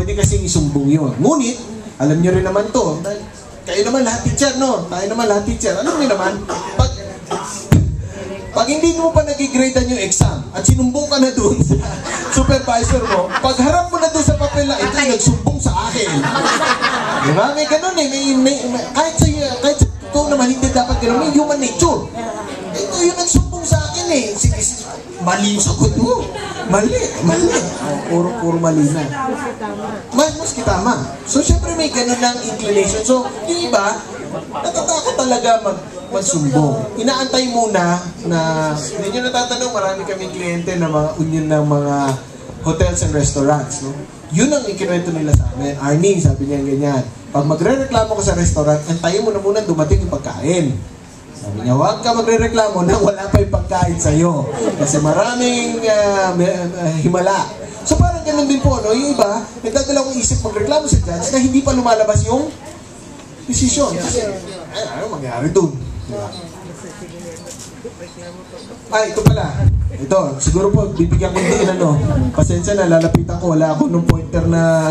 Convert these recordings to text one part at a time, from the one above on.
pwede kasing isumbong yun. Ngunit, alam nyo rin naman to, kayo naman lahat teacher, no? Tayo naman lahat teacher. Alam nyo naman, pag hindi mo pa nagigradean yung exam at sinumbong ka na doon sa supervisor mo, pag harap mo na doon sa papel na ito yung nagsumbong sa akin. Diba? May ganun eh. Kahit sa totoo naman hindi dapat ganun. May human nature. Ito yung nagsumbong sa akin eh. Mali yung sagot mo. Mali. Puro mali na. Mas kitama. So, syempre may ganun ng inclination. So, yung iba, natatakot talaga magsumbong. Inaantay muna na, hindi nyo natatanong, marami kaming kliyente na mga union ng mga hotels and restaurants. No? Yun ang ikinuwento nila sa amin. Arnie, sabi niya ganyan. Pag magre-reklamo ka sa restaurant, antayin mo na muna dumating yung pagkain. Sabi niya, huwag ka magre-reklamo na wala pa yung pagkain sa'yo. Kasi maraming himala. So parang ganun din po, no? Yung iba, nagdadalawang isip magreklamo sa judge na hindi pa lumalabas yung desisyon. Kasi, ano mangyari dun? Diba? Ito pala. Ito, siguro po, bibigyan ko din, pasensya na, lalapitan ko, wala ako nung pointer na,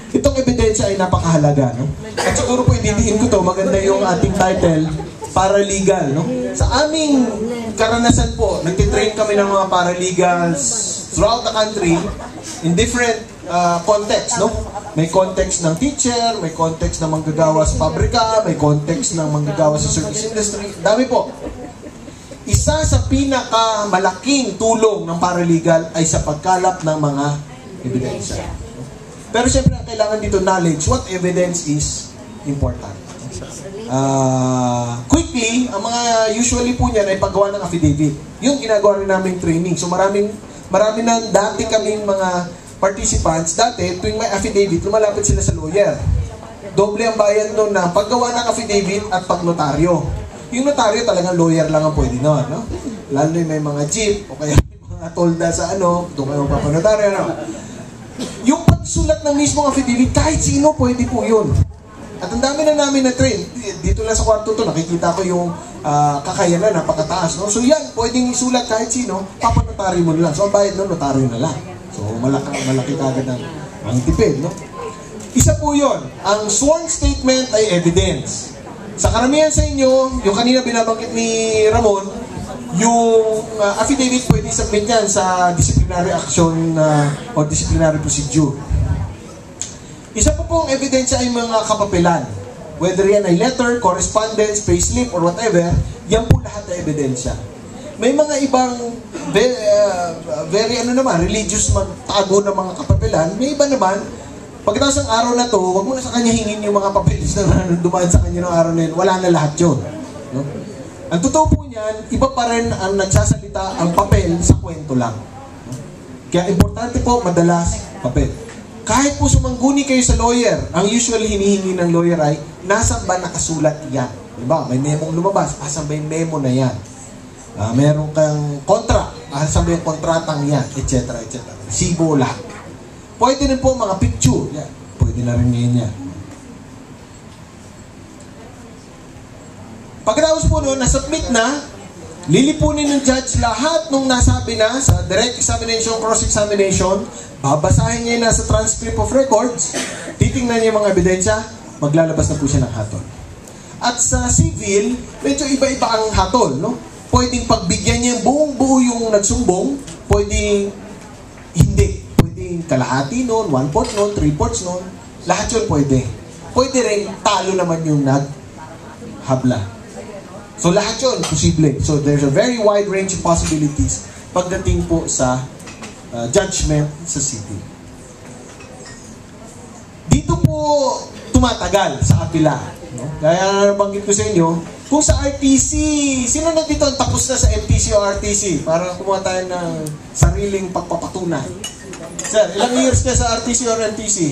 itong ebidensya ay napakahalaga, no? At siguro po, ididiin ko to, maganda yung ating title, paralegal, no? Sa aming karanasan po, nagtitrain kami ng mga paralegals throughout the country, in different context, no? May context ng teacher, may context ng manggagawa sa pabrika, may context ng manggagawa sa service industry. Dami po. Isa sa pinakamalaking tulong ng paralegal ay sa pagkalap ng mga ebidensya. Pero siyempre, ang kailangan dito knowledge. What evidence is important? Quickly, ang mga usually po niyan ay paggawa ng affidavit. Yung ginagawa rin namin training. So marami na dati kaming mga participants, dati, tuwing may affidavit, lumalapit sila sa lawyer. Doble ang bayad nun na paggawa ng affidavit at pagnotaryo. Yung notaryo talagang lawyer lang ang pwede nun, no? Lalo na may mga jeep, o kaya may mga tolda sa doon kayo papanotaryo, no? Yung pagsulat ng mismong affidavit, kahit sino pwede po yun. At ang dami na namin na-train. Dito lang sa kwarto to, nakikita ko yung kakayanan, napakataas, no? So yan, pwedeng isulat kahit sino, papanotaryo mo lang. So ang bayad nun, notaryo na lang. So, malaki kagad ang tipid, no? Isa po yun. Ang sworn statement ay evidence. Sa karamihan sa inyo, yung kanina binabanggit ni Ramon, yung affidavit pwede submit yan sa disciplinary action o disciplinary procedure. Isa po pong ebidensya ay mga kapapilan. Whether yan ay letter, correspondence, payslip, or whatever, yan po lahat ay ebidensya. May mga ibang very religious magtago ng mga kapapilan. May iba naman, pagkatapos ng araw na to, wag mo na sa kanya hingin yung mga papeles na dumaan sa kanya ng araw na yun. Wala na lahat yun. No? Ang totoo po niyan, iba pa rin ang nagsasalita ang papel sa kwento lang. No? Kaya importante po, madalas, papel. Kahit po sumangguni kayo sa lawyer, ang usually hinihingi ng lawyer ay, nasaan ba nakasulat yan? Diba? May memong lumabas, asan ba yung memo na yan? Meron kang kontra, asan ba yung kontratang yan, etc. etc. Sibo lahat. Pwede rin po mga picture, yan. Pwede na rin ngayon yan. Pagkatapos po noon, nasubmit na, lilipunin ng judge lahat nung nasabi na sa direct examination, cross-examination, babasahin niya na sa transcript of records, titingnan niya yung mga ebidensya, maglalabas na po siya ng hatol. At sa civil, medyo iba-iba ang hatol, no? Pwedeng pagbigyan niya yung buo yung nagsumbong, pwedeng hindi. Pwedeng kalahati nun, 1/4 nun, 3/4 nun, lahat yun pwede. Pwede rin talo naman yung naghabla. So lahat yun, posible. So there's a very wide range of possibilities pagdating po sa judgment sa city. Dito po tumatagal sa kapila. No? Kaya nabanggit ko sa inyo, kung sa RTC, sino na dito ang tapos na sa MTC o RTC? Para kumuha tayo ng sariling pagpapatunay. Sir, ilang years ka sa RTC or MTC?